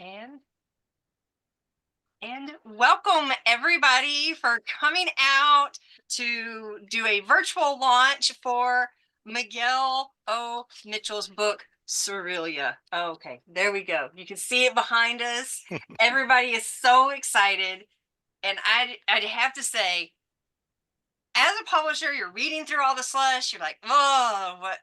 And welcome everybody for coming out to do a virtual launch for Miguel O. Mitchell's book, Surrealia. Okay, there we go. You can see it behind us. Everybody is so excited. And I'd have to say, as a publisher, you're reading through all the slush. You're like, oh, what,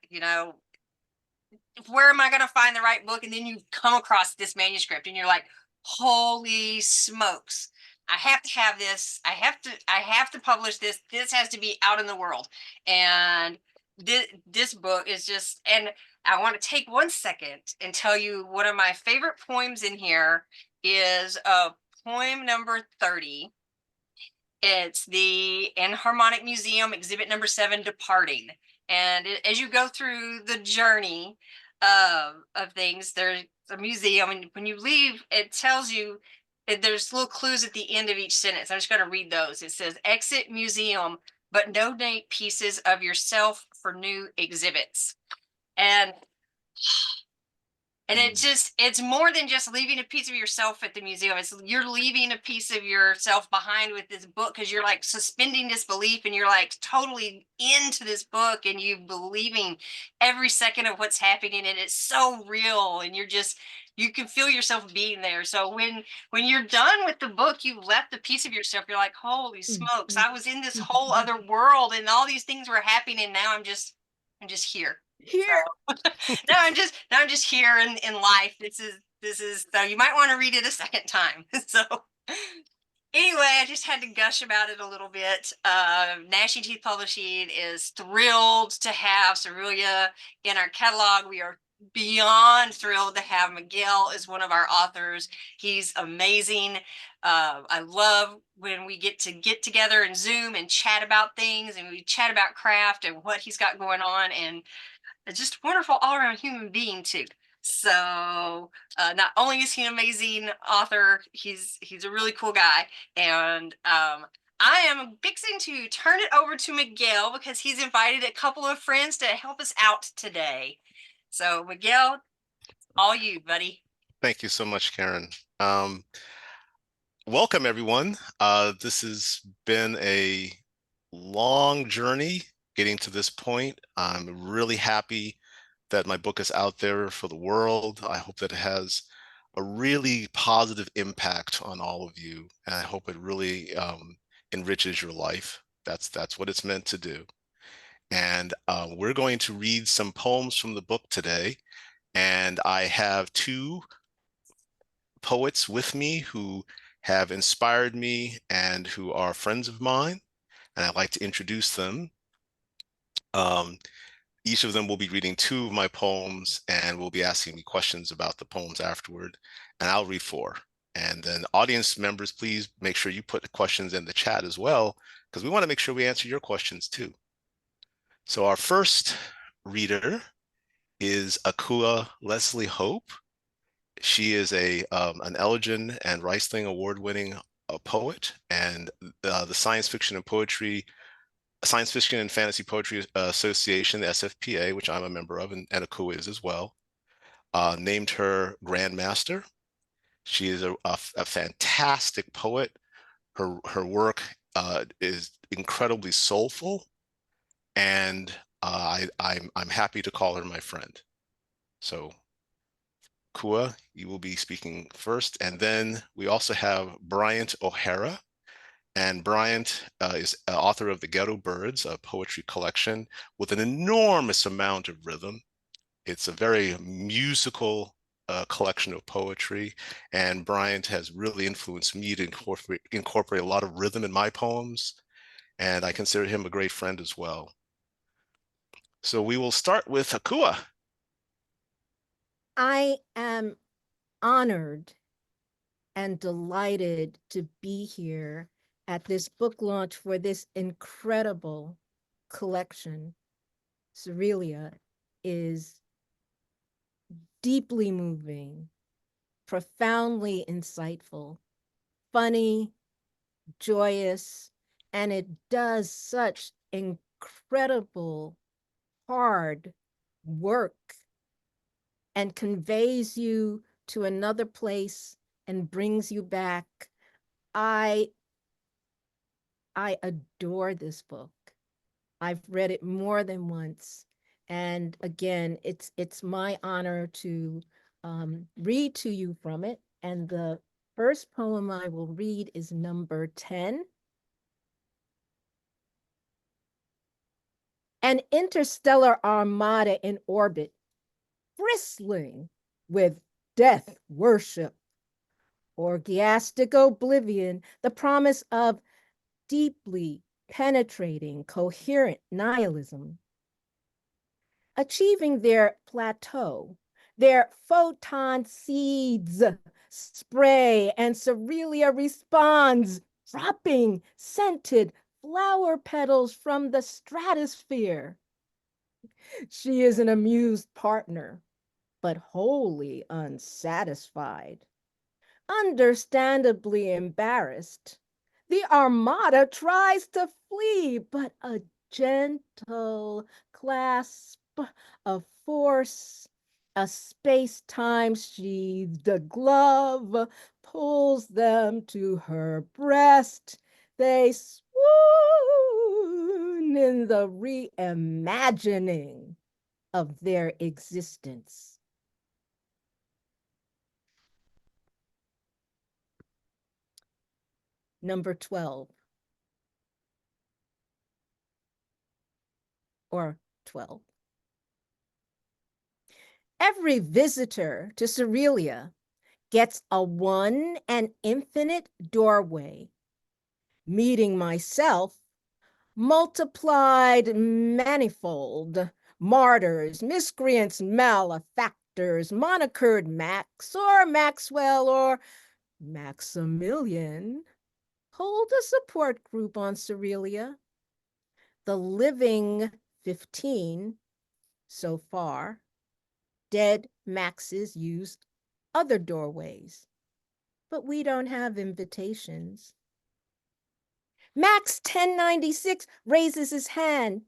where am I going to find the right book? And then you come across this manuscript and you're like, holy smokes. I have to have this. I have to publish this. This has to be out in the world. And this book is just, and I want to take 1 second and tell you one of my favorite poems in here is poem number 30. It's the Enharmonic Museum exhibit number 7, Departing. And as you go through the journey of things, there's a museum, and when you leave, it tells you there's little clues at the end of each sentence. I'm just going to read those. It says, exit museum, but donate pieces of yourself for new exhibits. And it's more than just leaving a piece of yourself at the museum. It's you're leaving a piece of yourself behind with this book, because you're like suspending disbelief and you're like totally into this book and you believing every second of what's happening, and it's so real, and you can feel yourself being there. So when you're done with the book, you left a piece of yourself. You're like, holy smokes, I was in this whole other world and all these things were happening, and now I'm just here. So, now I'm just here in life. This is so you might want to read it a second time. So anyway, I just had to gush about it a little bit. Gnashing Teeth Publishing is thrilled to have Surrealia in our catalog. We are beyond thrilled to have Miguel as one of our authors. He's amazing. I love when we get together and Zoom and chat about things, and we chat about craft and what he's got going on, and just a wonderful all-around human being too. So not only is he an amazing author, he's a really cool guy. And I am fixing to turn it over to Miguel because he's invited a couple of friends to help us out today. So Miguel, all you, buddy. Thank you so much, Karen. Welcome, everyone. This has been a long journey getting to this point. I'm really happy that my book is out there for the world. I hope that it has a really positive impact on all of you, and I hope it really enriches your life. That's what it's meant to do. And we're going to read some poems from the book today, and I have two poets with me who have inspired me and who are friends of mine, and I'd like to introduce them. Um, each of them will be reading two of my poems and will be asking me questions about the poems afterward, and I'll read four. And then audience members, please make sure you put the questions in the chat as well, because we want to make sure we answer your questions too. So our first reader is Akua Lezli Hope. She is an Elgin and Riesling award-winning poet, and the Science Fiction and Fantasy Poetry Association, the SFPA, which I'm a member of, and Akua is as well, named her Grandmaster. She is a fantastic poet. Her work is incredibly soulful, and I'm happy to call her my friend. So Kua, you will be speaking first, and then we also have Bryant O'Hara, and Bryant is author of The Ghetto Birds, a poetry collection with an enormous amount of rhythm. It's a very musical collection of poetry, and Bryant has really influenced me to incorporate a lot of rhythm in my poems, and I consider him a great friend as well. So we will start with Akua. I am honored and delighted to be here at this book launch for this incredible collection. Surrealia is deeply moving, profoundly insightful, funny, joyous, and it does such incredible hard work and conveys you to another place and brings you back. I I adore this book. I've read it more than once. And again, it's my honor to read to you from it. And the first poem I will read is number 10. An interstellar armada in orbit, bristling with death worship, orgiastic oblivion, the promise of deeply penetrating, coherent nihilism. Achieving their plateau, their photon seeds spray, and Surrealia responds, dropping scented flower petals from the stratosphere. She is an amused partner, but wholly unsatisfied. Understandably embarrassed, the armada tries to flee, but a gentle clasp of force, a space-time sheathed glove pulls them to her breast. They swoon in the reimagining of their existence. Number 12, or 12. Every visitor to Surrealia gets a one and infinite doorway. Meeting myself, multiplied manifold, martyrs, miscreants, malefactors, monocured Max or Maxwell or Maximilian hold a support group on Surrealia. The living 15 so far, dead Maxes use other doorways, but we don't have invitations. Max 1096 raises his hand,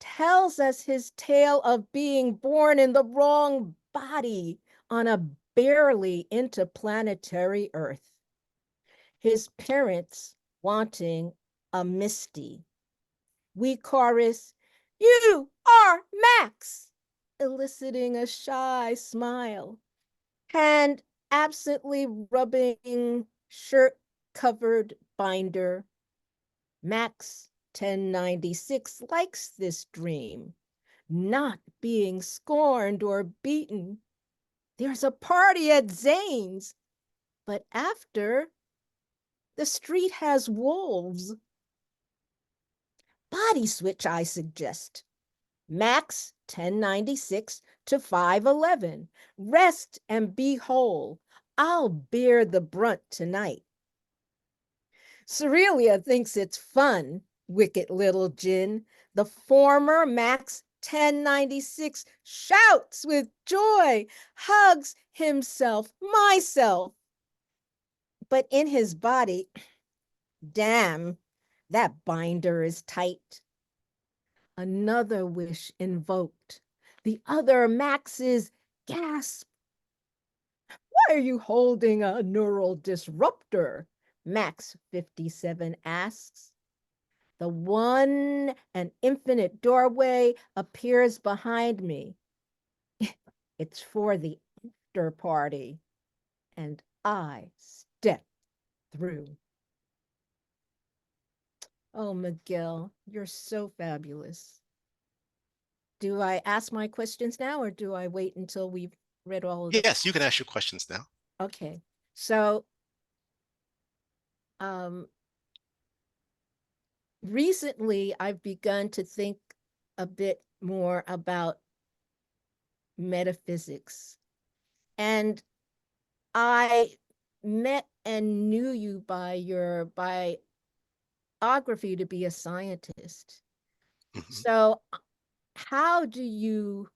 tells us his tale of being born in the wrong body on a barely interplanetary Earth. His parents wanting a Misty. We chorus, "You are Max," eliciting a shy smile. Hand absently rubbing shirt-covered binder. Max 1096 likes this dream, not being scorned or beaten. There's a party at Zane's, but after, the street has wolves. Body switch, I suggest. Max 1096 to 511. Rest and be whole. I'll bear the brunt tonight. Surrealia thinks it's fun, wicked little gin. The former Max 1096 shouts with joy, hugs himself, myself. But in his body, damn, that binder is tight. Another wish invoked. The other Max's gasp. Why are you holding a neural disruptor? Max 57 asks. The one and infinite doorway appears behind me. It's for the after party, and I step through. Oh, Miguel, you're so fabulous. Do I ask my questions now, or do I wait until we've read all of them? Yes, you can ask your questions now. Okay, so recently I've begun to think a bit more about metaphysics, and I met and knew you by your biography to be a scientist. Mhm. So how did you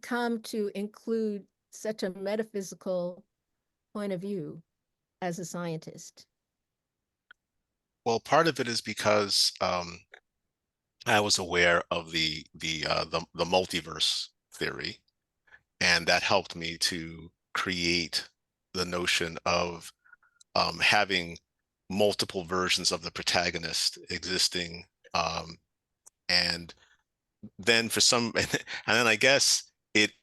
come to include such a metaphysical point of view as a scientist? Well, part of it is because I was aware of the multiverse theory, And that helped me to create the notion of having multiple versions of the protagonist existing. And then for some, and then I guess it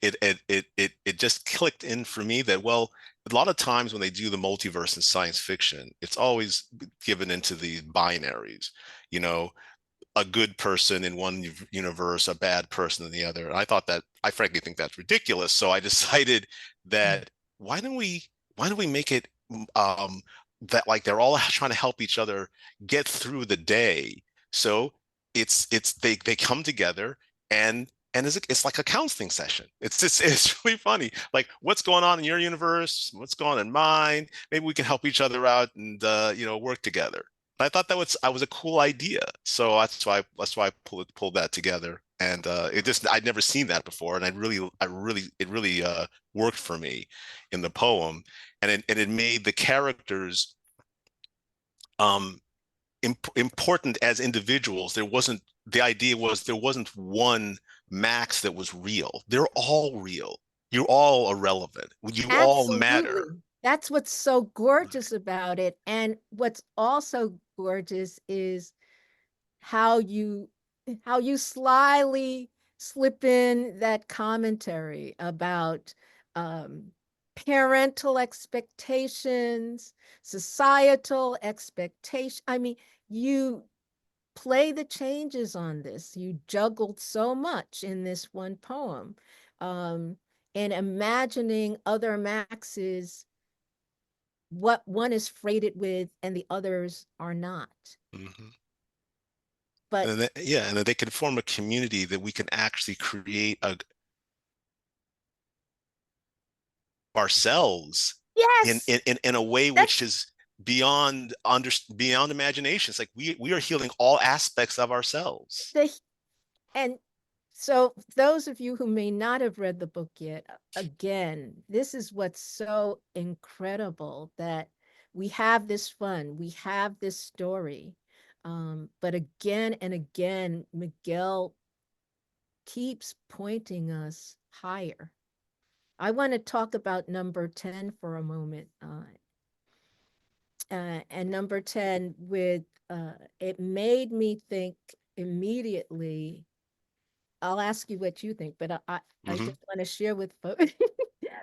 just clicked in for me that, well, a lot of times when they do the multiverse in science fiction, it's always given into the binaries, you know, a good person in one universe, a bad person in the other. And I thought that, I frankly think that's ridiculous. So I decided that why don't we make it um that like they're all trying to help each other get through the day. So it's they come together and it's like a counseling session. It's really funny. Like, what's going on in your universe? What's going on in mine? Maybe we can help each other out and work together. I thought that was a cool idea, so that's why I pulled that together, and it just I'd never seen that before, and it really worked for me in the poem, and it made the characters um important as individuals. The idea was there wasn't one Max that was real. They're all real. You're all irrelevant. You all matter. Absolutely. That's what's so gorgeous about it. And what's also gorgeous is how you how you slyly slip in that commentary about um, parental expectations, societal expectation. I mean, you play the changes on this. You juggled so much in this one poem. Um, and imagining other Maxes, what one is freighted with and the others are not. Mhm. But And then, yeah, and then they can form a community that we can actually create ourselves yes, in a way that's which is beyond imagination. It's like we are healing all aspects of ourselves. the and so those of you who may not have read the book yet, again, this is what's so incredible, that we have this fun, we have this story. But again and again, Miguel keeps pointing us higher. I want to talk about number 10 for a moment. And number 10 with it made me think immediately. I'll ask you what you think, but I Hmm. just want to share with folks.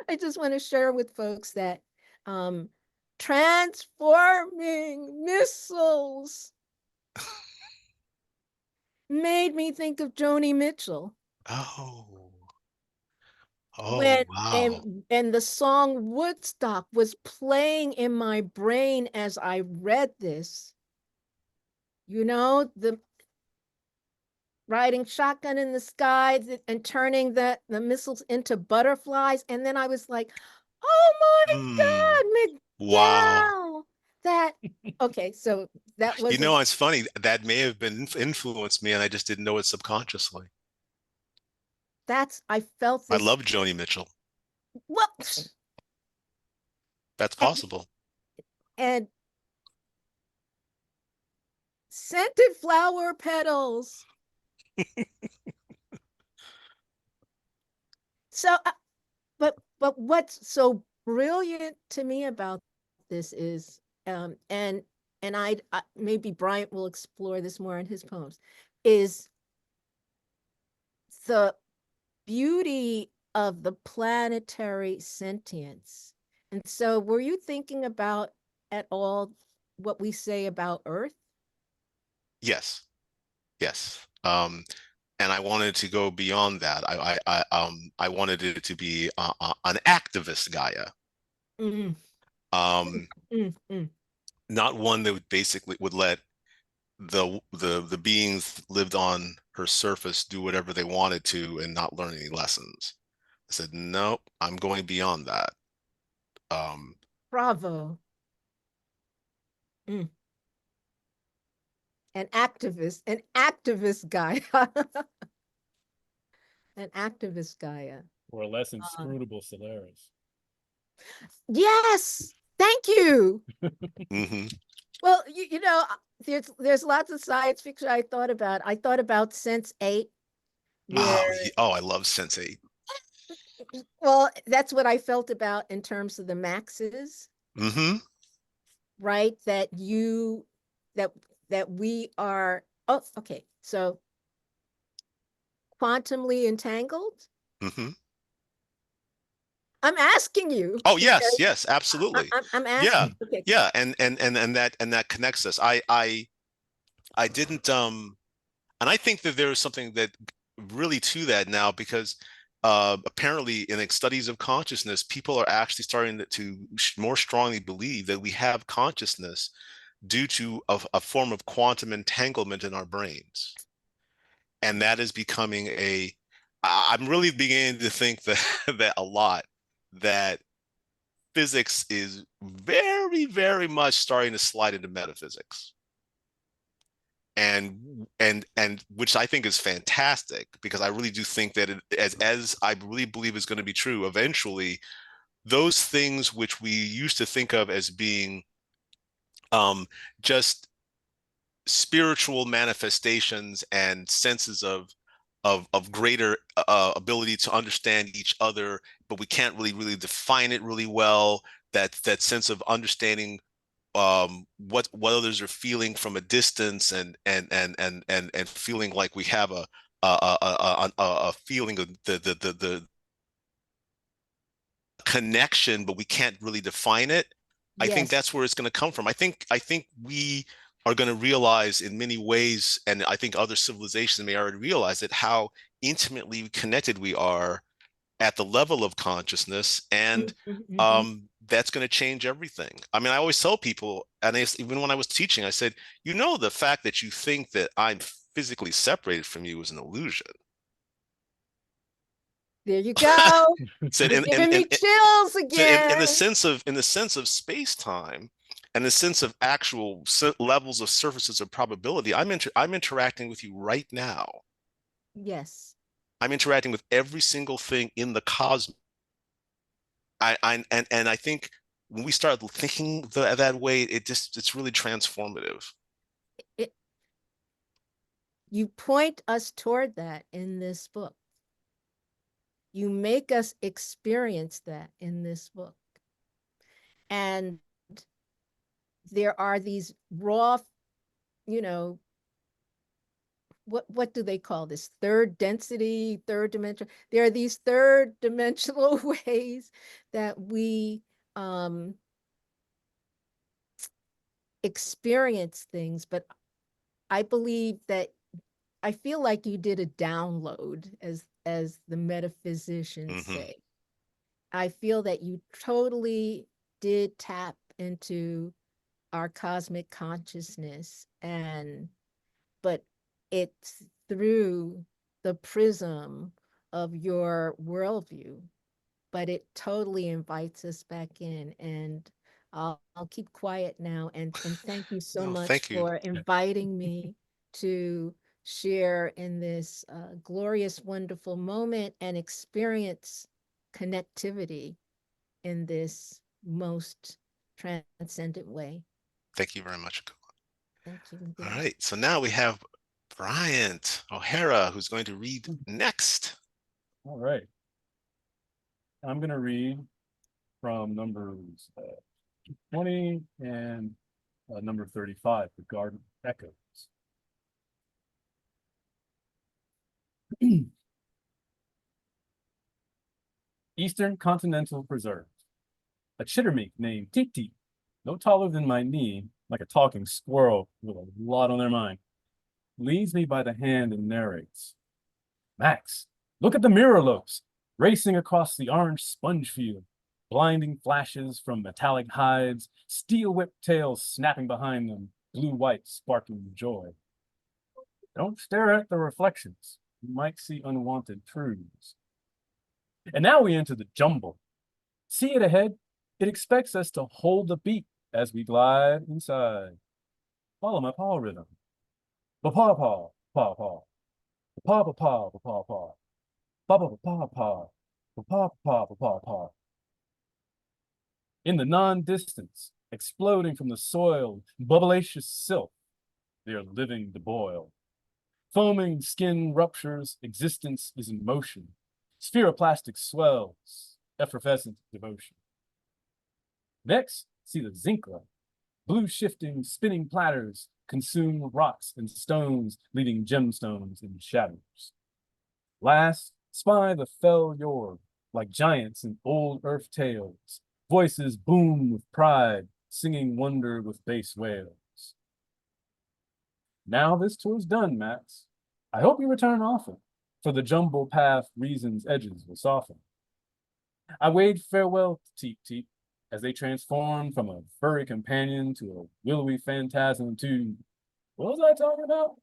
I just want to share with folks that um, transforming missiles made me think of Joni Mitchell. Oh, oh, When wow. and the song Woodstock was playing in my brain as I read this. The riding shotgun in the sky and turning the missiles into butterflies. And then I was like, oh Hmm. my God, Wow. Miguel. That, okay, so that You was a, know, it's funny. That may have been influenced me, and I just didn't know it subconsciously. I felt I this. love Joni Mitchell. Well, That's and, possible. and scented flower petals. So, but what's so brilliant to me about this is, and I maybe Bryant will explore this more in his poems, is the beauty of the planetary sentience. And so, were you thinking about at all what we say about Earth? Yes, yes. And I wanted to go beyond that. I wanted it to be an activist Gaia, Mm, um, mm, mm. not one that would basically would let the beings lived on her surface do whatever they wanted to and not learn any lessons. I said, no, I'm going beyond that. Um, Bravo. Mm. An activist guy, an activist Gaia. Or a less Um, inscrutable Solaris. yes, thank you. mhm. Well, there's lots of science fiction I thought about. I thought about Sense 8, Oh, where oh, I love Sense8. Well, that's what I felt about in terms of the maxes, Mm-hmm. right? That you, that that we are, oh, okay. So quantumly entangled. Mm-hmm. I'm asking you Oh, yes, because yes, absolutely. I'm Yeah, asking. Okay. yeah, and that connects us. I didn't and I think that there is something that really to that now, because apparently in like studies of consciousness, people are actually starting to more strongly believe that we have consciousness due to a form of quantum entanglement in our brains. And that is becoming I'm really beginning to think that that a lot, that physics is very, very much starting to slide into metaphysics. And which I think is fantastic, because I really do think that as I really believe is going to be true eventually, those things which we used to think of as being um, just spiritual manifestations and senses of greater ability to understand each other, but we can't really define it really well. That sense of understanding what others are feeling from a distance, and feeling like we have a feeling of the connection, but we can't really define it. I think Yes, that's where it's going to come from. I think we are going to realize in many ways, and I think other civilizations may already realize it, how intimately connected we are at the level of consciousness, and mhm. that's going to change everything. I mean, I always tell people, and even when I was teaching, I said, the fact that you think that I'm physically separated from you is an illusion. There you go. Said You're giving me chills so in the again. sense of space time, and the sense of actual levels of surfaces of probability, I'm interacting with you right now. Yes. I'm interacting with every single thing in the cosmos. And I think when we start thinking that way, it's really transformative. It, you point us toward that in this book. You make us experience that in this book. And there are these raw, you know, what do they call this? Third density, third dimension. There are these third dimensional ways that we experience things, but I believe that I feel like you did a download, as the metaphysicians Hmm. say. I feel that you totally did tap into our cosmic consciousness, and but it's through the prism of your worldview, but it totally invites us back in. And I'll keep quiet now. And thank you so No, much thank you. for inviting me to share in this glorious, wonderful moment and experience connectivity in this most transcendent way. Thank you very much. Thank you, All Miguel. right, so now we have Bryant O'Hara, who's going to read next. All right. I'm going to read from numbers 20 and number 35, The Garden Echoes. Eastern Continental Preserve. A chittermink named Titi, no taller than my knee, like a talking squirrel with a lot on their mind, leads me by the hand and narrates. Max, look at the mirrorlopes racing across the orange sponge field, blinding flashes from metallic hides, steel-whipped tails snapping behind them, blue-white sparkling joy. Don't stare at the reflections. You might see unwanted truths. And now we enter the jumble. See it ahead? It expects us to hold the beat as we glide inside. Follow my paw rhythm. Pa-paw, paw, paw, paw. Pa pa pa pa pa pa. Pa pa pa pa. Pa pa pa pa pa pa. In the non-distance, exploding from the soil, bubblicious silk, they are living to boil. Foaming skin ruptures, existence is in motion. Spheroplastic swells, effervescent devotion. Next, see the Zinkra. Blue shifting, spinning platters consume rocks and stones, leaving gemstones in shadows. Last, spy the fell Yorg, like giants in old earth tales. Voices boom with pride, singing wonder with bass wails. Now this tour's done, Max. I hope you return often, for the jumble path reason's edges will soften. I wade farewell to Teep Teep as they transform from a furry companion to a willowy phantasm to, what was I talking about?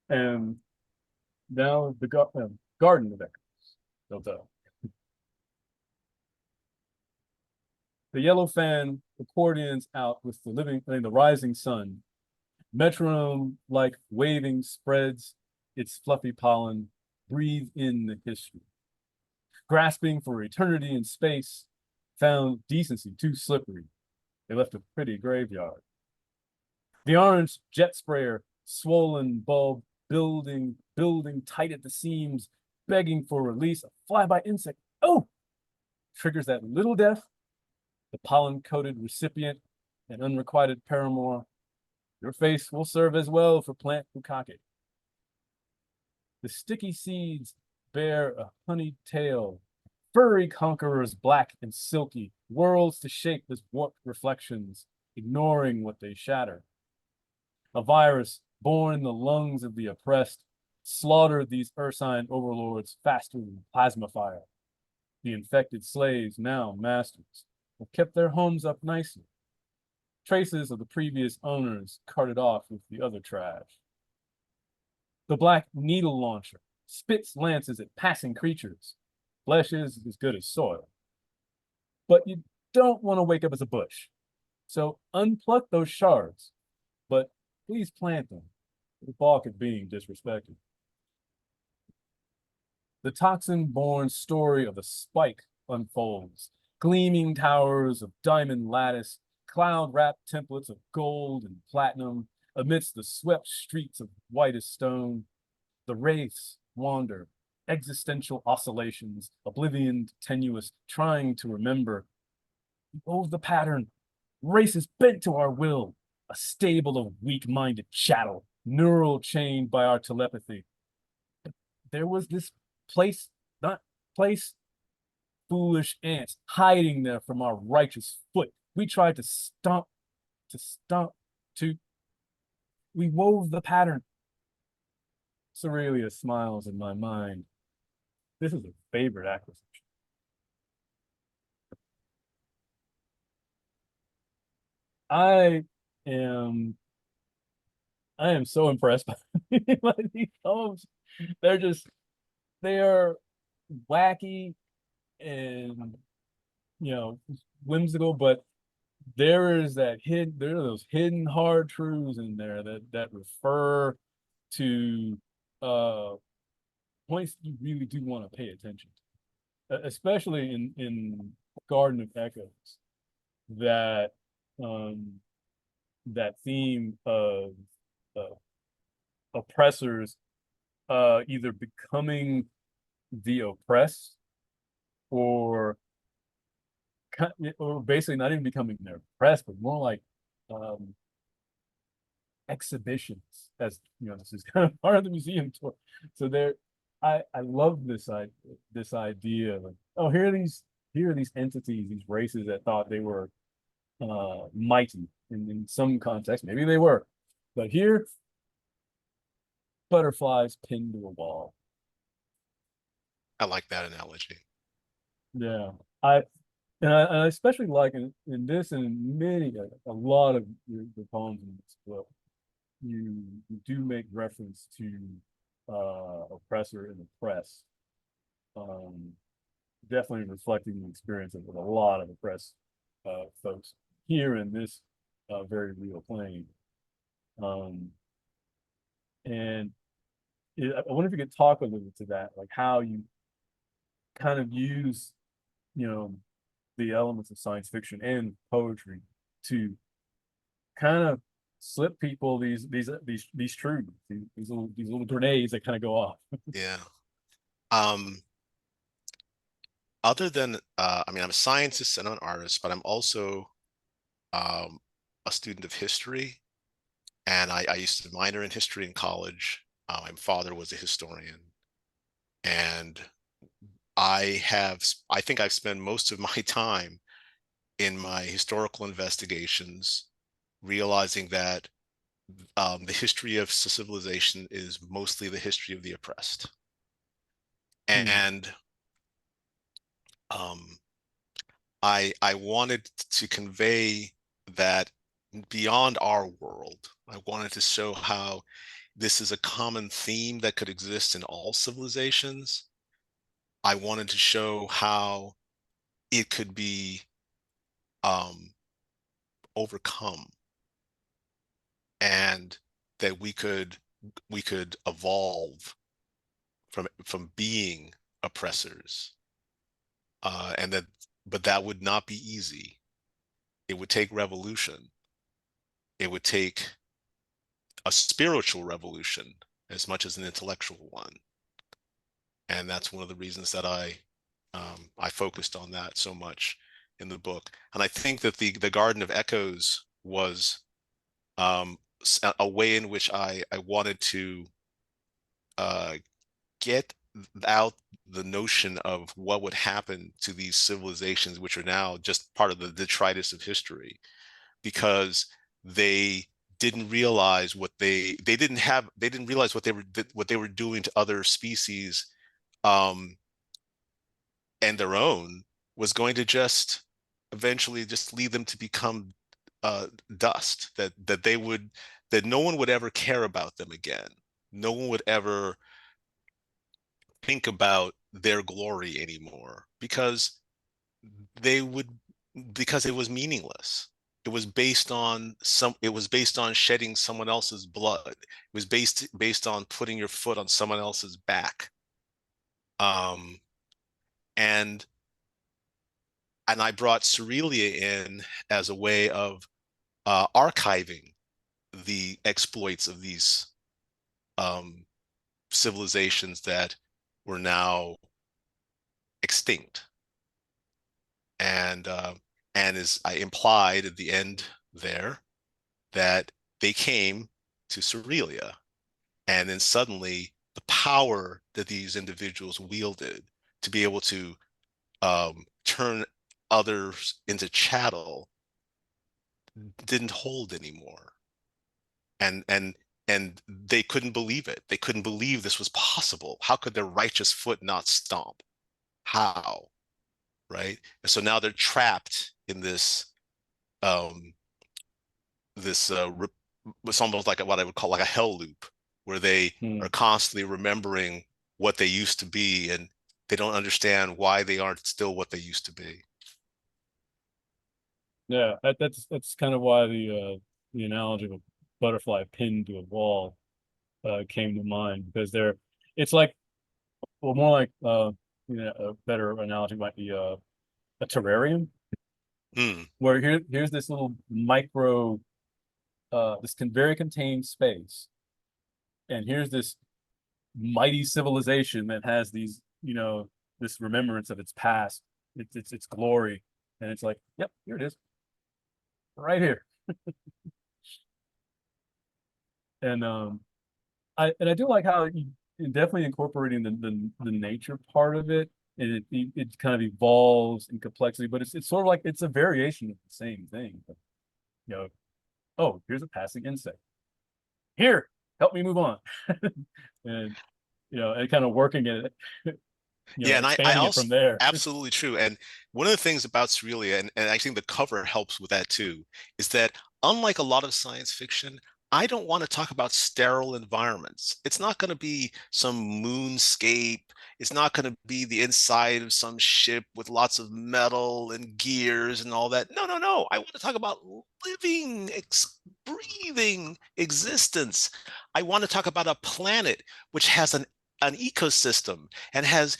And now the Garden of Echoes. The yellow fan accordions out with the rising sun. Metronome like waving spreads its fluffy pollen, breathe in the history. Grasping for eternity in space, found decency too slippery. They left a pretty graveyard. The orange jet sprayer, swollen bulb, building tight at the seams, begging for release. A flyby insect, oh, triggers that little death. The pollen-coated recipient, an unrequited paramour. Your face will serve as well for plant bukkake. The sticky seeds bear a honeyed tail, furry conquerors black and silky, worlds to shape as warped reflections, ignoring what they shatter. A virus born in the lungs of the oppressed, slaughtered these ursine overlords faster than plasma fire. The infected slaves, now masters, have kept their homes up nicely. Traces of the previous owners carted off with the other trash. The black needle launcher spits lances at passing creatures. Flesh is as good as soil. But you don't want to wake up as a bush. So unpluck those shards, but please plant them. The balk at being disrespected. The toxin-born story of the spike unfolds. Gleaming towers of diamond lattice, cloud-wrapped templates of gold and platinum, amidst the swept streets of whitest stone. The wraiths wander, existential oscillations, oblivion tenuous, trying to remember. Oh, the pattern, races bent to our will, a stable of weak-minded chattel, neural chained by our telepathy. But there was this place, not place, foolish ants hiding there from our righteous foot. We tried to stomp, we wove the pattern. Surrealia smiles in my mind. This is a favorite acquisition. I am so impressed by these poems. They are wacky and whimsical, but there are those hidden hard truths in there that refer to points you really do want to pay attention to, especially in Garden of Echoes, that that theme of oppressors either becoming the oppressed or basically not even becoming their oppressed, but more like exhibitions, as this is kind of part of the museum tour. So I love this idea of, oh, here are these entities, these races that thought they were mighty in some context. Maybe they were, but here, butterflies pinned to a wall. I like that analogy. Yeah, I especially like in this and in a lot of the poems in this book, you do make reference to oppressor and oppressed, definitely reflecting the experience of a lot of oppressed folks here in this very real plane. And I wonder if you could talk a little to that, like how you kind of use, the elements of science fiction and poetry to kind of slip people these truths, these little grenades that kind of go off. Yeah. Other than I mean, I'm a scientist and an artist, but I'm also um, a student of history, and I used to minor in history in college. My father was a historian, and I think I've spent most of my time in my historical investigations realizing that the history of civilization is mostly the history of the oppressed. And I wanted to convey that beyond our world, I wanted to show how this is a common theme that could exist in all civilizations. I wanted to show how it could be overcome, and that we could evolve from being oppressors, and that, but that would not be easy. It would take revolution. It would take a spiritual revolution as much as an intellectual one, and that's one of the reasons that I focused on that so much in the book. And I think that the Garden of Echoes was a way in which I wanted to get out the notion of what would happen to these civilizations, which are now just part of the detritus of history, because they didn't realize they didn't realize what they were doing to other species, and their own was going to just eventually just lead them to become dust, that no one would ever care about them again. No one would ever think about their glory anymore, they would because it was meaningless. It was based on shedding someone else's blood. It was based on putting your foot on someone else's back. um and I brought Surrealia in as a way of archiving the exploits of these um civilizations that were now extinct. And as I implied at the end there, that they came to Surrealia, and then suddenly the power that these individuals wielded to be able to turn others into chattel didn't hold anymore. And they couldn't believe it. They couldn't believe this was possible. How could their righteous foot not stomp? How? Right? And so now they're trapped in um this it's almost like what I would call like a hell loop, where they are constantly remembering what they used to be, and they don't understand why they aren't still what they used to be. Yeah, that's kind of why the analogy of a butterfly pinned to a wall came to mind, because it's like, well, more like a better analogy might be a terrarium, where here's this little micro this very contained space, and here's this mighty civilization that has these, this remembrance of its past, its glory, and it's like, yep, here it is, right here. And I do like how you definitely incorporating the nature part of it, and it kind of evolves in complexity, but it's sort of like it's a variation of the same thing. But, oh, here's a passing insect. Here, help me move on. And and kind of working it, Yeah, and I expanding it also, from there. absolutely true. And one of the things about Surrealia, and I think the cover helps with that too, is that unlike a lot of science fiction, I don't want to talk about sterile environments. It's not going to be some moonscape. It's not going to be the inside of some ship with lots of metal and gears and all that. No, no, no. I want to talk about living, breathing existence. I want to talk about a planet which has an ecosystem and has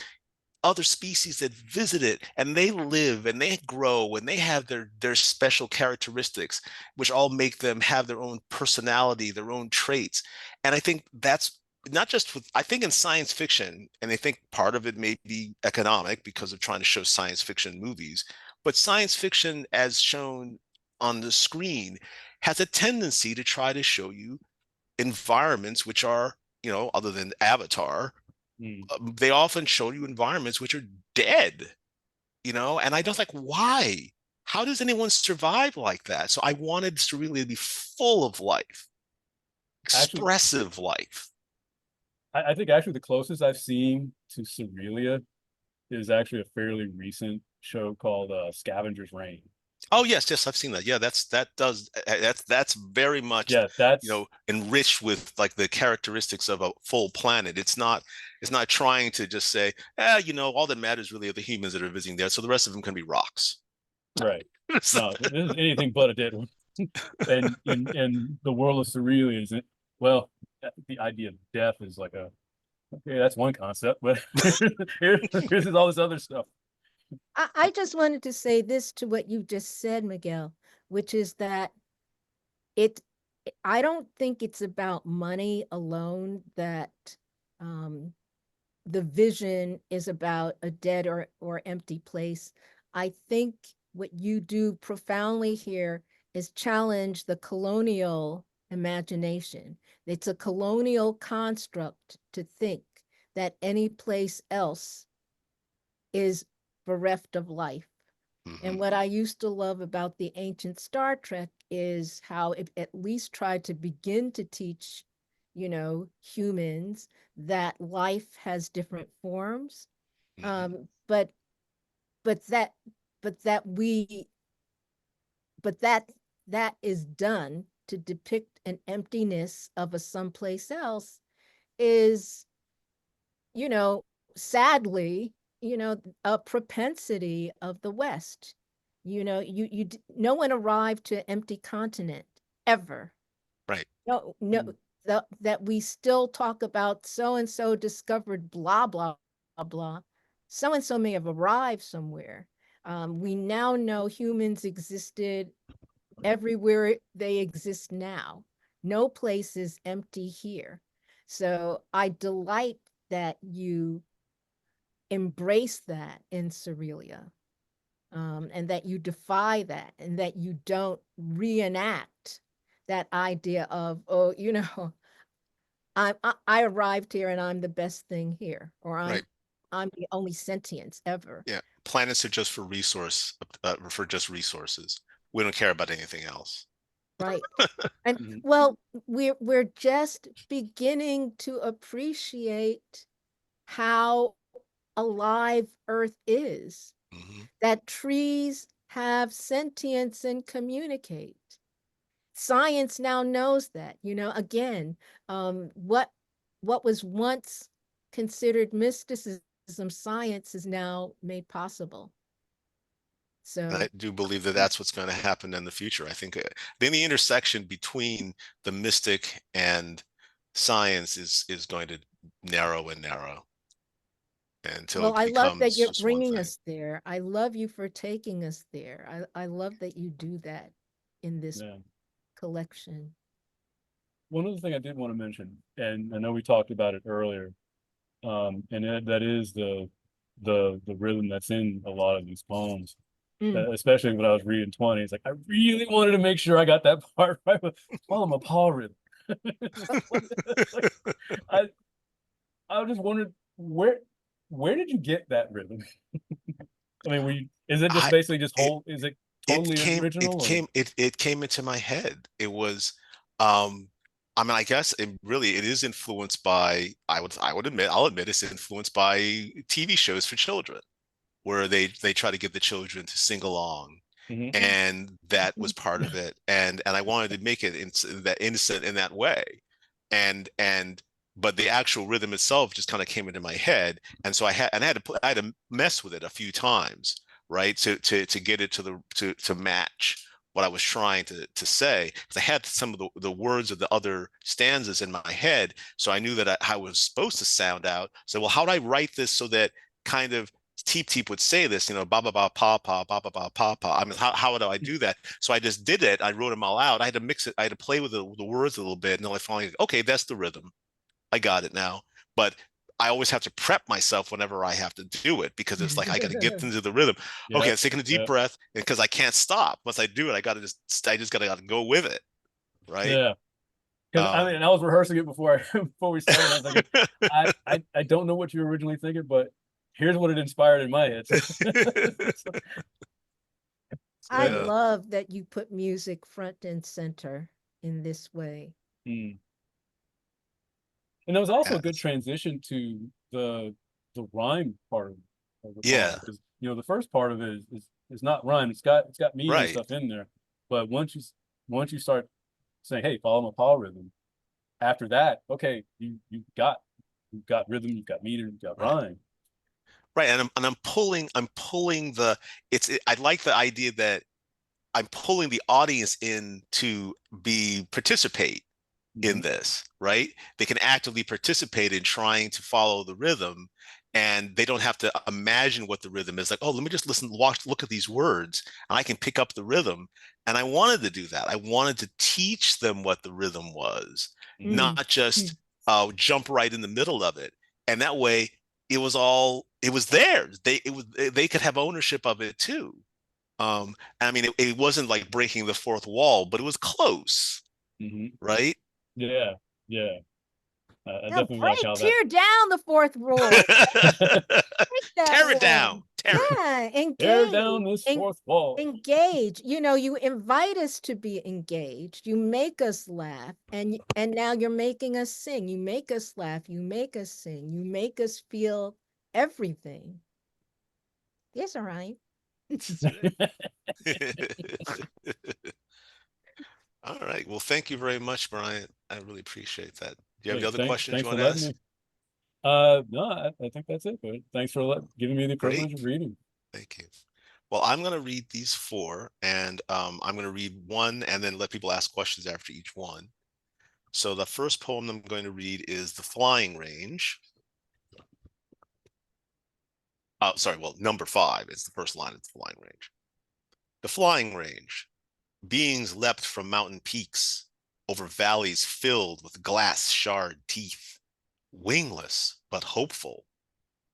other species that visit it, and they live and they grow and they have their special characteristics, which all make them have their own personality, their own traits. And I think that's not just with, I think in science fiction, and I think part of it may be economic because of trying to show science fiction movies, but science fiction as shown on the screen has a tendency to try to show you environments which are, you know, other than Avatar, they often show you environments which are dead, you know, and I don't like, why? How does anyone survive like that? So I wanted Surrealia to be full of life, Actually, expressive life. I think actually the closest I've seen to Surrealia is actually a fairly recent show called Scavenger's Reign. Oh yes, yes, I've seen that. Yeah, that's very much, Yeah, you that's know, enriched with like the characteristics of a full planet. It's not trying to just say, you know, all that matters really are the humans that are visiting there, so the rest of them can be rocks. right. So- No, this is anything but a dead one. And in the world of Surrealia isn't, well, the idea of death is like a, okay, that's one concept, but here's all this other stuff. I just wanted to say this to what you just said, Miguel, which is that it, I don't think it's about money alone that um, the vision is about a dead or empty place. I think what you do profoundly here is challenge the colonial imagination. It's a colonial construct to think that any place else is bereft of life. And what I used to love about the ancient Star Trek is how it at least tried to begin to teach, you know, humans that life has different forms. But but that but that we but that is done to depict an emptiness of a someplace else is, you know, sadly, you know, a propensity of the West. You know, no one arrived to an empty continent ever. right. No, no, that we still talk about so and so discovered blah blah blah. So and so may have arrived somewhere. We now know humans existed everywhere they exist now. No place is empty here. So I delight that you embrace that in Surrealia, and that you defy that, and that you don't reenact that idea of, oh, you know, I arrived here and I'm the best thing here, or Right. I'm the only sentience ever. Yeah. Planets are just for just resources. We don't care about anything else. Right. And well, we're just beginning to appreciate how alive Earth is, that trees have sentience and communicate. Science now knows that, you know, again, what was once considered mysticism, science is now made possible. And So I do believe that that's what's going to happen in the future. I think then the intersection between the mystic and science is going to narrow and narrow until well, it I love that becomes you're just one bringing thing. us there. I love you for taking us there. I love that you do that in this Yeah. collection. One other thing I did want to mention, and I know we talked about it earlier, and that is the rhythm that's in a lot of these poems. Especially when I was reading 20, it's like I really wanted to make sure I got that part right. Call them a paw rhythm. Like, I just wondered where did you get that rhythm? I mean, is it just I basically just it, is it it totally came original? it came into my head. It was um I mean, I guess it is influenced by, I'll admit it's influenced by TV shows for children, where they try to get the children to sing along, and that was part of it. And I wanted to make it that innocent in that way, and but the actual rhythm itself just kind of came into my head, and so I had to mess with it a few times, right, to get it to match what I was trying to say, because I had some of the words of the other stanzas in my head, so I knew that I was supposed to sound out. So, well, how do I write this so that kind of Teep Teep would say this, ba ba ba pa pa ba ba ba pa pa. I mean, how do I do that? So I just did it. I wrote them all out. I had to mix it. I had to play with the words a little bit, and then I finally, okay, that's the rhythm. I got it now. But I always have to prep myself whenever I have to do it, because it's like I got to get into the rhythm. Okay, I'm taking a deep breath, because I can't stop. Once I do it, I just gotta go with it, right? Yeah. Because I mean, I was rehearsing it before we started. I was like, I don't know what you were originally thinking, but here's what it inspired in my head. I love that you put music front and center in this way. And it was also a good transition to the rhyme part of the poem, because the first part of it is not rhyme. It's got meaning and stuff in there, but once you start saying, hey, follow my power rhythm, after that, okay, you've got rhythm, you've got meter, you've got rhyme. Right, and I'm pulling the I like the idea that I'm pulling the audience in to participate in this, right? They can actively participate in trying to follow the rhythm, and they don't have to imagine what the rhythm is. Like, oh, let me just look at these words, and I can pick up the rhythm. And I wanted to do that. I wanted to teach them what the rhythm was, not just jump right in the middle of it. And that way, it was theirs. They could have ownership of it too. I mean, it wasn't like breaking the fourth wall, but it was close, right? Yeah. I No, definitely like how tear down the fourth wall. Tear it down. Yeah, engage. Tear down this fourth wall. Engage. You invite us to be engaged. You make us laugh, and now you're making us sing. You make us laugh. You make us sing. You make us feel everything. Yes, all right. All right. Well, thank you very much, Bryant. I really appreciate that. Do you have any other questions thanks you for want to letting ask? me. No, I think that's it. But thanks for giving me the privilege of reading. Thank you. Well, I'm going to read these 4, and I'm going to read one and then let people ask questions after each one. So the first poem I'm going to read is The Flying Range. Oh, sorry. Well, number 5 is the first line of The Flying Range. The Flying Range. Beings leapt from mountain peaks over valleys filled with glass shard teeth, wingless but hopeful,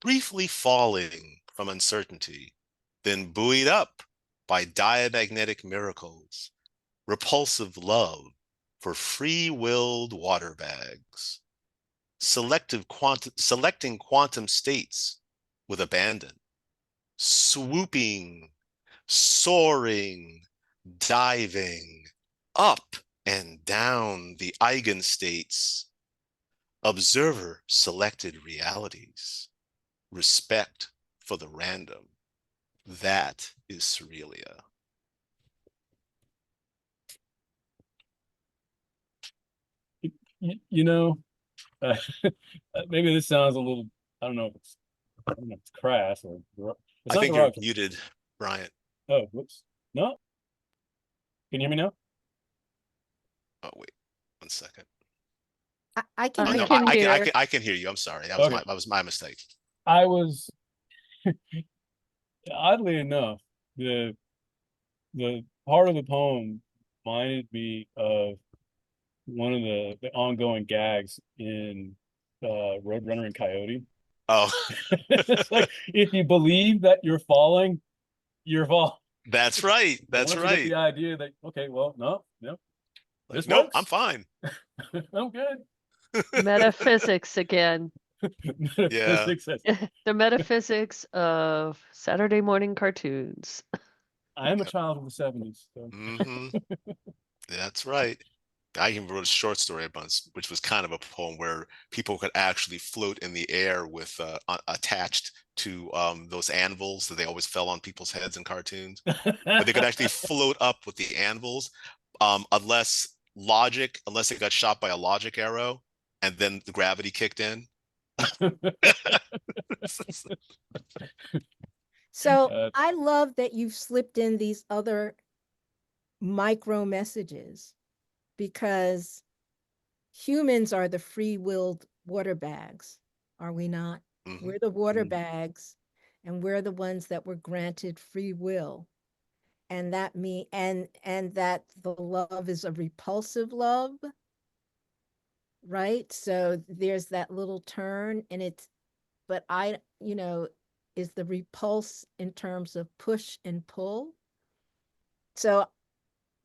briefly falling from uncertainty, then buoyed up by diamagnetic miracles, repulsive love for free-willed water bags, selecting quantum states with abandon, swooping, soaring, diving up and down the eigenstates, observer selected realities, respect for the random. That is Surrealia. Maybe this sounds a little, I don't know if it's crass or I think you're muted, Bryant. Oh, whoops. No. Can you hear me now? Oh, wait, 1 second. I can hear. I can hear you. I'm sorry. That was my mistake. I was oddly enough, the part of the poem reminded me of one of the ongoing gags in Roadrunner and Coyote. Oh. It's like, if you believe that you're falling, you're falling. That's right. That's right. You get the idea that, okay, well, no. This nope, works. I'm fine. I'm good. Metaphysics again. Metaphysics. Yeah. The metaphysics of Saturday morning cartoons. I am a child of the 70s. So. That's right. I even wrote a short story about, which was kind of a poem where people could actually float in the air with attached to those anvils that they always fell on people's heads in cartoons. But they could actually float up with the anvils, unless they got shot by a logic arrow and then the gravity kicked in. So I love that you've slipped in these other micro messages, because humans are the free-willed water bags, are we not? We're the water bags and we're the ones that were granted free will. And that and that the love is a repulsive love, right? So there's that little turn, and it's, but is the repulse in terms of push and pull. So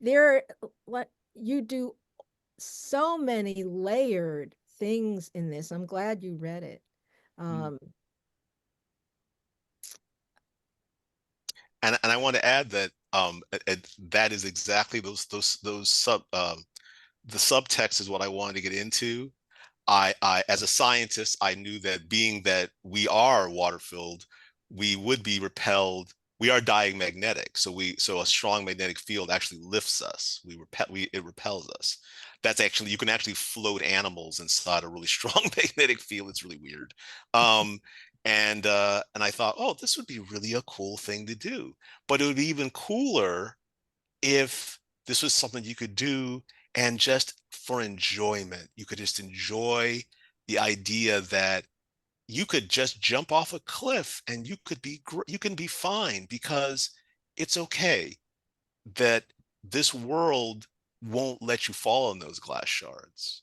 there, what you do, so many layered things in this. I'm glad you read it. And I want to add that that is exactly those the subtext is what I wanted to get into. I as a scientist, I knew that being that we are water filled, we would be repelled. We are diamagnetic, so a strong magnetic field actually lifts us. It repels us. That's actually, you can actually float animals inside a really strong magnetic field. It's really weird. And I thought, oh, this would be really a cool thing to do. But it would be even cooler if this was something you could do and just for enjoyment. You could just enjoy the idea that you could just jump off a cliff and you can be fine, because it's okay that this world won't let you fall on those glass shards.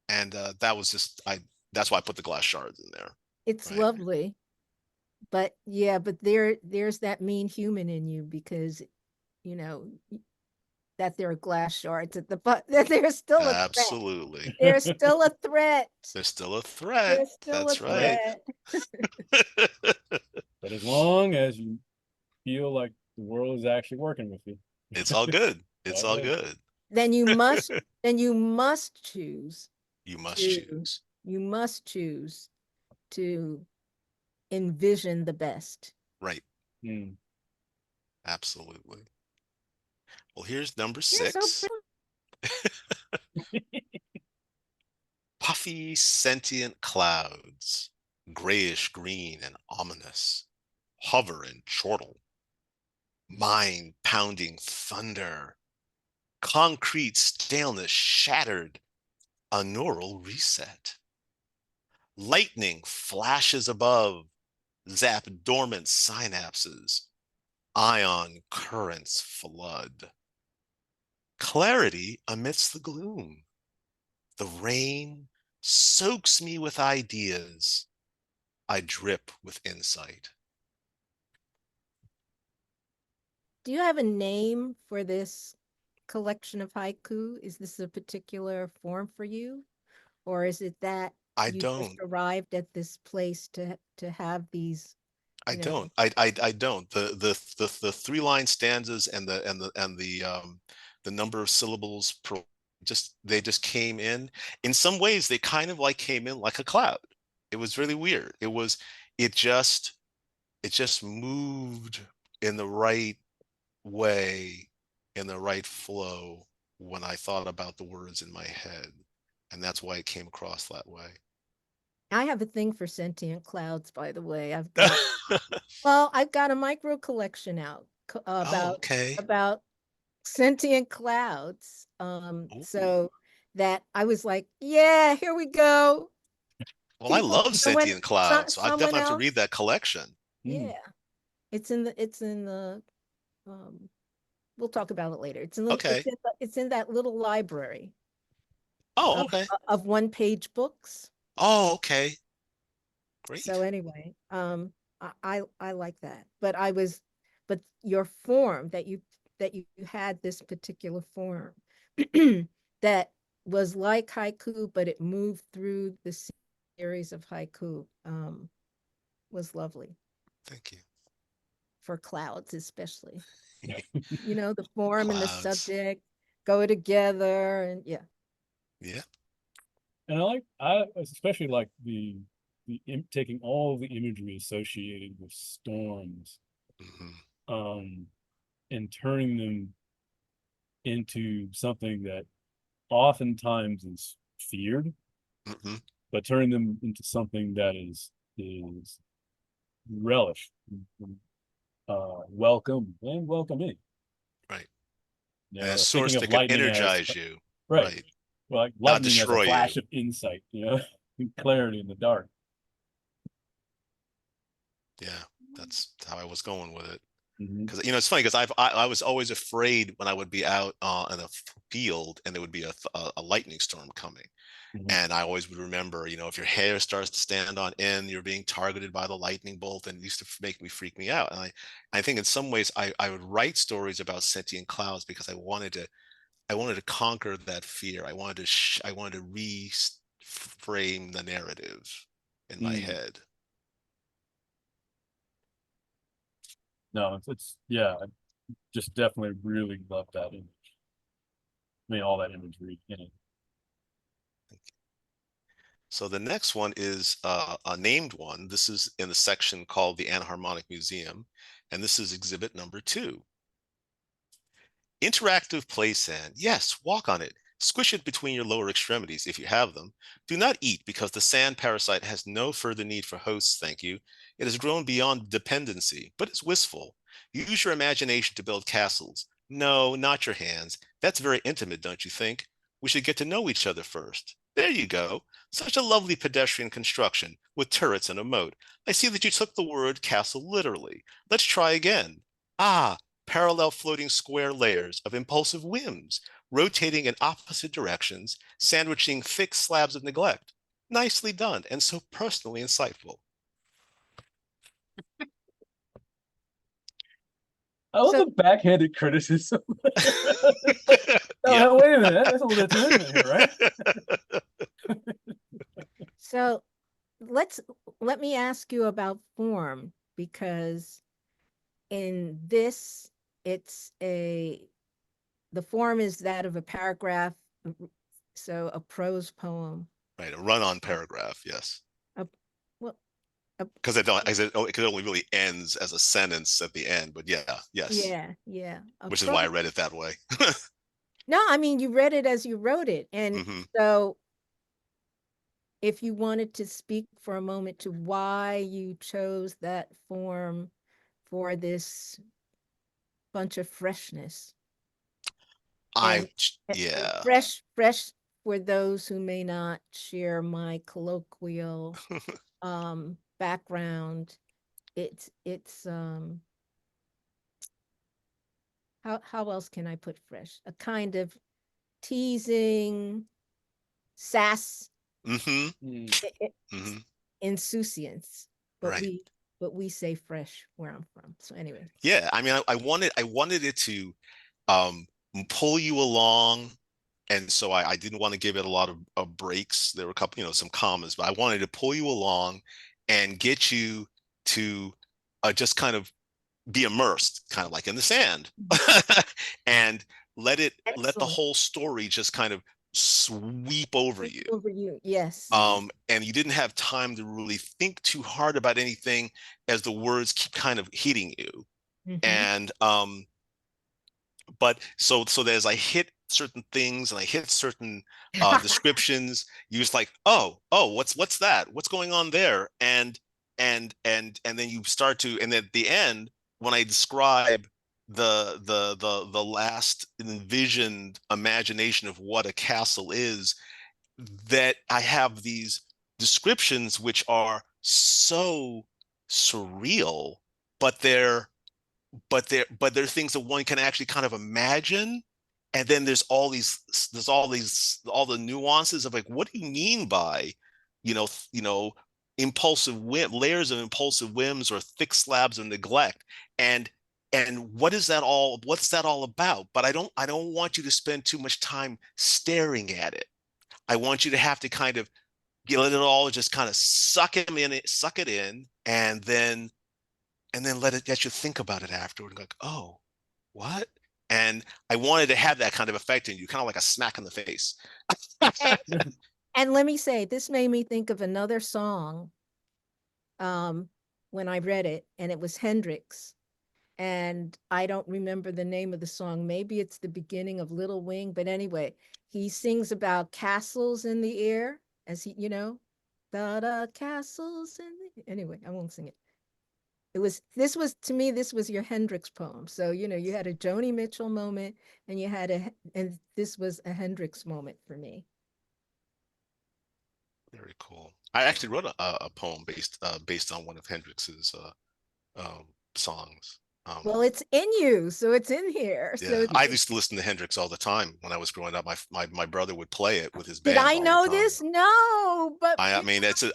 And that was just, that's why I put the glass shards in there. It's Right. lovely. But yeah, but there's that mean human in you, because you know that there are glass shards at the butt, that there's still a threat. Absolutely. There's still a threat. There's still a threat. There's still a That's right. threat. But as long as you feel like the world is actually working with you, It's all good. It's all good. Then you must choose. You must to- choose. You must choose to envision the best. Right. Hmm. Absolutely. Well, here's number You're so 6. Puffy sentient clouds, grayish green and ominous, hover and chortle. Mind pounding thunder, concrete staleness shattered, a neural reset. Lightning flashes above, zap dormant synapses, ion currents flood. Clarity amidst the gloom. The rain soaks me with ideas. I drip with insight. Do you have a name for this collection of haiku? Is this a particular form for you? Or is it that I you just don't. arrived at this place to have these, I you know? don't. I don't. The 3-line stanzas and the number of syllables per, they just came in some ways they kind of like came in like a cloud. It was really weird. It just moved in the right way, in the right flow, when I thought about the words in my head, and that's why it came across that way. I have a thing for sentient clouds, by the way. I've got a micro collection out Oh, okay. about sentient clouds. Ooh. So that I was like, yeah, here we go. Well, I love sentient clouds, so I someone definitely have to else, read that collection. yeah, it's in the um we'll talk about it later. Okay. It's in that little library Oh, okay. of one-page books. Oh, okay. Great. So anyway, I like that. But your form that you had this particular form that was like haiku, but it moved through the series of haiku, was lovely. Thank you. For clouds, especially. The form and the Clouds. subject go together, and yeah. And I especially like taking all the imagery associated with storms, and turning them into something that oftentimes is feared, but turning them into something that is relish, welcome and welcoming. Right. A source that can energize you. Right. Well, like Not lightning as a destroy flash you. of insight, clarity in the dark. Yeah, that's how I was going with it. Mhm. Because it's funny because I was always afraid when I would be out in a field and there would be a lightning storm coming. Mhm. And I always would remember, if your hair starts to stand on end, you're being targeted by the lightning bolt, and it used to freak me out. And I think in some ways I would write stories about sentient clouds because I wanted to conquer that fear. I wanted to reframe the narrative in my Mm. head. No, yeah, I just definitely really love that image. I mean, all that imagery in it. So the next one is a named one. This is in the section called the Anharmonic Museum, and this is exhibit number 2. Interactive play sand. Yes, walk on it. Squish it between your lower extremities if you have them. Do not eat because the sand parasite has no further need for hosts, thank you. It has grown beyond dependency, but it's wistful. Use your imagination to build castles. No, not your hands. That's very intimate, don't you think? We should get to know each other first. There you go. Such a lovely pedestrian construction with turrets and a moat. I see that you took the word castle literally. Let's try again. Ah, parallel floating square layers of impulsive whims, rotating in opposite directions, sandwiching thick slabs of neglect. Nicely done and so personally insightful. I love So, the backhanded criticism. Yeah. No, wait a minute. That's a little bit too intimate here, right? so let me ask you about form, because in this, it's the form is that of a paragraph, so a prose poem. Right, a run-on paragraph, yes. A, well, a, Because it only really ends as a sentence at the end, but yeah, yes. yeah, a Which is why I prose. read it that way. No, I mean, you read it as you wrote it. And Hmm. so if you wanted to speak for a moment to why you chose that form for this bunch of freshness, I and yeah. fresh for those who may not share my colloquial background, it's how else can I put fresh? A kind of teasing, sass, Hmm. Mm. Hmm. insouciance, but Right. we say fresh where I'm from. So anyway, Yeah, I mean, I wanted it to um pull you along, and so I didn't want to give it a lot of breaks. There were a couple, some commas, but I wanted to pull you along and get you to just kind of be immersed, kind of like in the sand, and let the excellent. whole story just kind of sweep over Sweep you. over you, yes. And you didn't have time to really think too hard about anything as the words keep kind of hitting you. Hmm. And but so that as I hit certain things and I hit certain descriptions, you just like, oh, what's that? What's going on there? And then you start to, and then at the end, when I describe the last envisioned imagination of what a castle is, that I have these descriptions which are so surreal, but they're things that one can actually kind of imagine. And then all the nuances of like, what do you mean by, you know, you know, layers of impulsive whims or thick slabs of neglect, and what's that all about? But I don't want you to spend too much time staring at it. I want you to have to kind of let it all just kind of suck it in, and then let you think about it afterward and like, oh, what? And I wanted to have that kind of effect in you, kind of like a smack in the face. and, and let me say, this made me think of another song um when I read it, and it was Hendrix, and I don't remember the name of the song. Maybe it's the beginning of Little Wing, but anyway, he sings about castles in the air, as he, the castles in the, anyway, I won't sing it. This was, to me, this was your Hendrix poem. So, you had a Joni Mitchell moment, and and this was a Hendrix moment for me. Very cool. I actually wrote a poem based on one of Hendrix's songs. Well, it's in you, so it's in here. Yeah, So I used to listen to Hendrix all the time when I was growing up. My brother would play it with his did band I all the know time. this? No, but I mean, we're, it's we're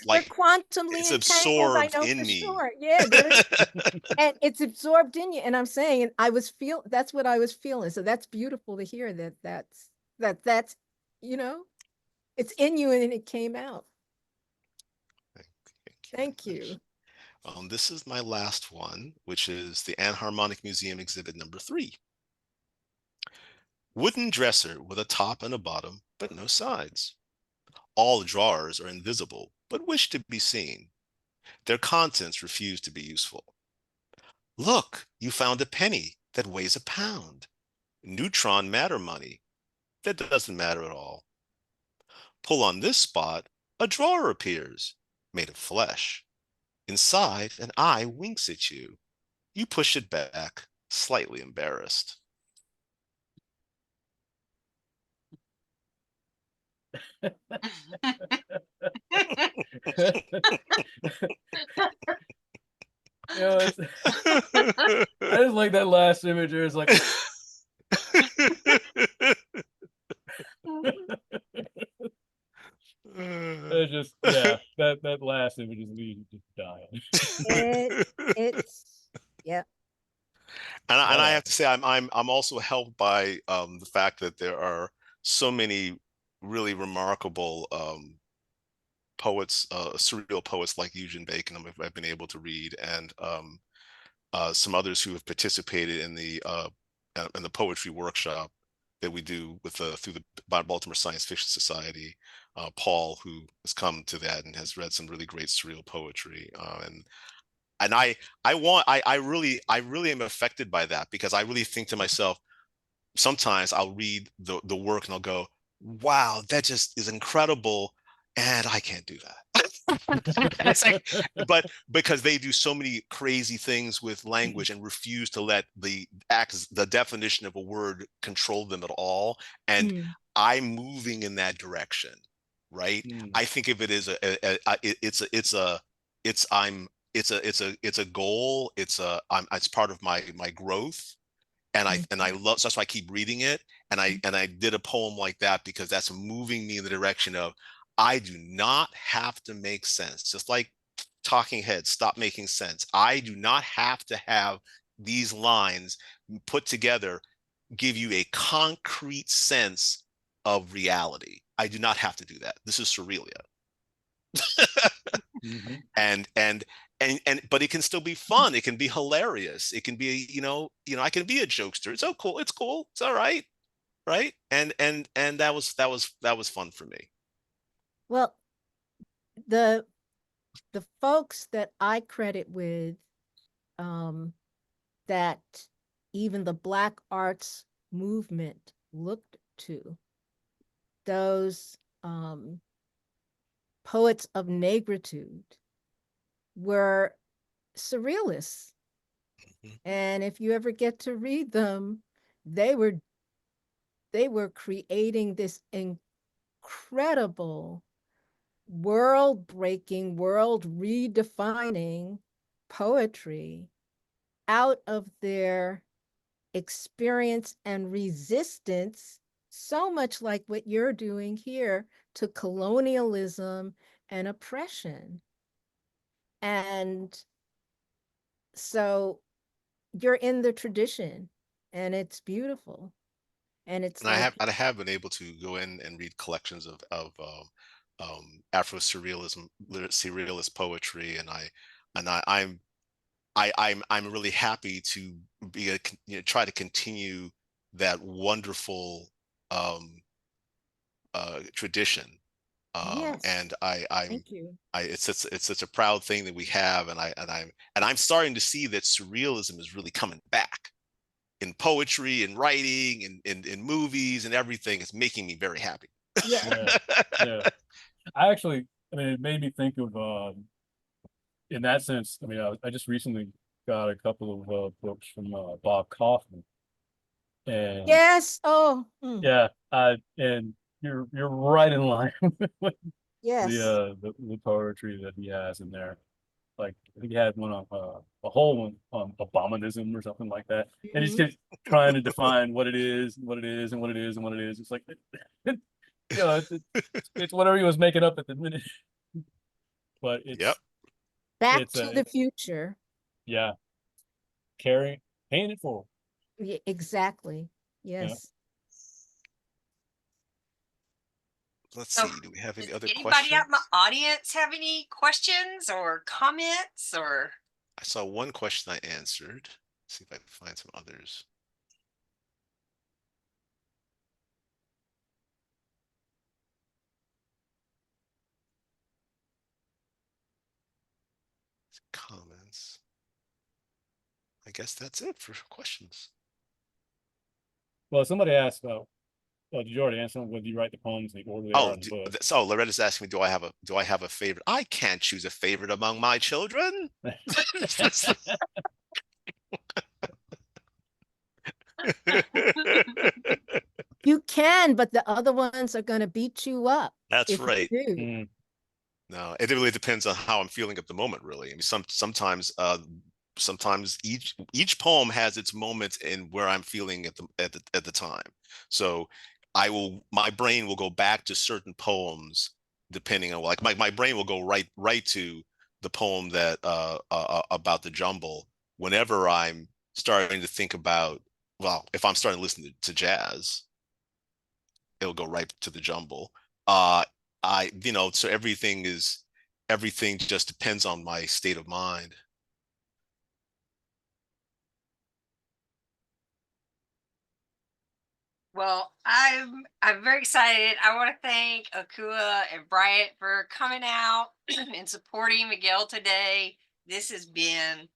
like quantumly it's entangled. I absorbed know in for me. sure. Yeah, and it's absorbed in you. And I'm saying, that's what I was feeling. So that's beautiful to hear that's you know, it's in you and it came out. Thank Very much. you. This is my last one, which is the Anharmonic Museum exhibit number 3. Wooden dresser with a top and a bottom, but no sides. All drawers are invisible, but wish to be seen. Their contents refuse to be useful. Look, you found a penny that weighs a pound. Neutron matter money. That doesn't matter at all. Pull on this spot, a drawer appears, made of flesh. Inside, an eye winks at you. You push it back, slightly embarrassed. It's, I just like that last image. It's like it's just that last image is me just dying. It's yeah. And I Yeah. have to say, I'm also helped by the fact that there are so many really remarkable poets, surreal poets like Eugene Bacon I've been able to read, and some others who have participated in the poetry workshop that we do with through the Baltimore Science Fiction Society. Paul, who has come to that and has read some really great surreal poetry, and I really am affected by that, because I really think to myself, sometimes I'll read the work and I'll go, wow, that just is incredible, and I can't do that. It's like, but because they do so many crazy things with language and refuse to let the definition of a word control them at all, and I'm moving in that direction, right? I think of it as it's a goal. It's part of my growth, and I love, so that's why I keep reading it. And I did a poem like that because that's moving me in the direction of, I do not have to make sense. Just like Talking Heads stop making sense. I do not have to have these lines put together give you a concrete sense of reality. I do not have to do that. This is Surrealia. And but it can still be fun. It can be hilarious. It can be, I can be a jokester. It's cool. It's cool. It's all right. Right. And that was fun for me. Well, the folks that I credit with that even the Black arts movement looked to, those poets of negritude, were surrealists. And if you ever get to read them, they were creating this incredible, world-breaking, world redefining poetry out of their experience and resistance, so much like what you're doing here, to colonialism and oppression. And so you're in the tradition, and it's beautiful. And it's And like, I have been able to go in and read collections of Afro surrealist poetry, and I'm really happy to be try to continue that wonderful tradition. yes, And thank you. it's such a proud thing that we have, and I'm starting to see that surrealism is really coming back in poetry and writing and in movies and everything. It's making me very happy. Yeah. Yeah. I mean, it made me think of, in that sense, I mean, I just recently got a couple of books from Bob Kaufman, and Yes. Oh, yeah, and you're right in line with yes. the poetry that he has in there. Like I think he had one on a whole one on abominism or something like that, and he's Mhm. just trying to define what it is, and what it is, and what it is, and what it is. It's like, it's whatever he was making up at the minute. But Yep. Back it's to the future. yeah, paying it forward. Yeah, exactly. Yeah. Yes. Let's So see. Do we have any does other anybody out in the questions? audience have any questions or comments or? I saw one question I answered. See if I can find some others. Comments. I guess that's it for questions. Well, somebody asked about. Did you already answer? Whether you write the poems in the order they are Oh, in the book? so Loretta's asking me, do I have a favorite? I can't choose a favorite among my children. You can, but the other ones are going to beat you up That's if right. you do. Mm, No, it really depends on how I'm feeling at the moment, really. I mean, sometimes each poem has its moment in where I'm feeling at the time. So my brain will go back to certain poems depending on, like, my brain will go right to the poem that about the jumble whenever I'm starting to think about, well, if I'm starting to listen to jazz, it'll go right to the jumble. Uh, so everything just depends on my state of mind. Well, I'm very excited. I want to thank Akua and Bryant for coming out and supporting Miguel today. This has been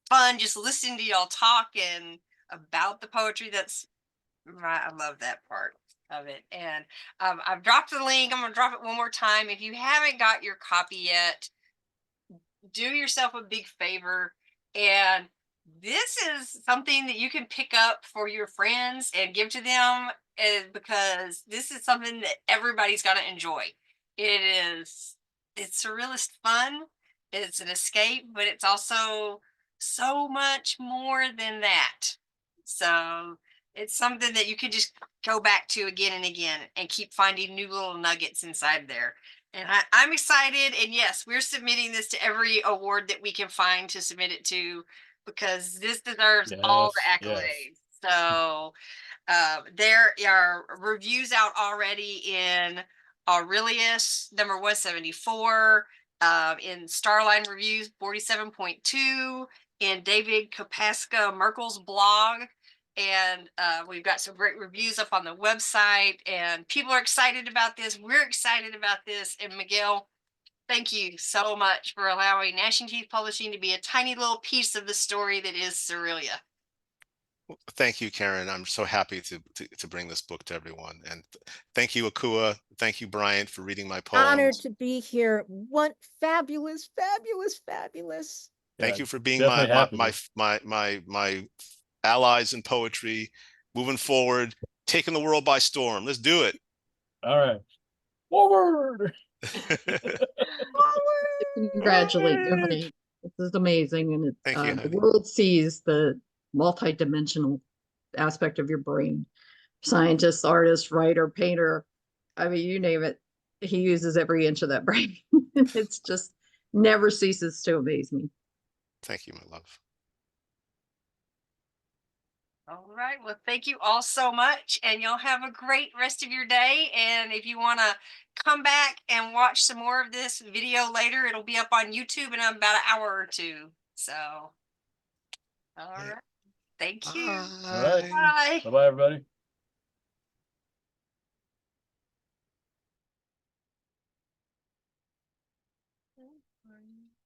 fun just listening to y'all talk and about the poetry. I love that part of it. And I've dropped the link. I'm gonna drop it one more time. If you haven't got your copy yet, do yourself a big favor, and this is something that you can pick up for your friends and give to them, because this is something that everybody's got to enjoy. It's surrealist fun, it's an escape, but it's also so much more than that. So it's something that you can just go back to again and again and keep finding new little nuggets inside there. And I'm excited. And yes, we're submitting this to every award that we can find to submit it to, because this deserves all the yes, yes. accolades. So there are reviews out already in Aurelius number 174, in Starline Reviews 47.2, in David Kapaska Merkel's blog. And we've got some great reviews up on the website, and people are excited about this. We're excited about this. And Miguel, thank you so much for allowing Gnashing Teeth Publishing to be a tiny little piece of the story that is Surrealia. Thank you, Karen. I'm so happy to bring this book to everyone. And thank you, Akua. Thank you, Bryant, for reading my Honored poems. to be here. What fabulous, fabulous, fabulous. Thank Yeah, you for being definitely happy to. my allies in poetry, moving forward, taking the world by storm. Let's do it. All right, forward. Congratulate everybody. This is amazing, and Thank you, the honey. world sees the multi-dimensional aspect of your brain. Scientist, artist, writer, painter, I mean, you name it, he uses every inch of that brain. It's just never ceases to amaze me. Thank you, my love. All right. Well, thank you all so much. And y'all have a great rest of your day. And if you want to come back and watch some more of this video later, it'll be up on YouTube in about an hour or two. So, all right. Thank you. All right. Bye. Bye-bye, everybody.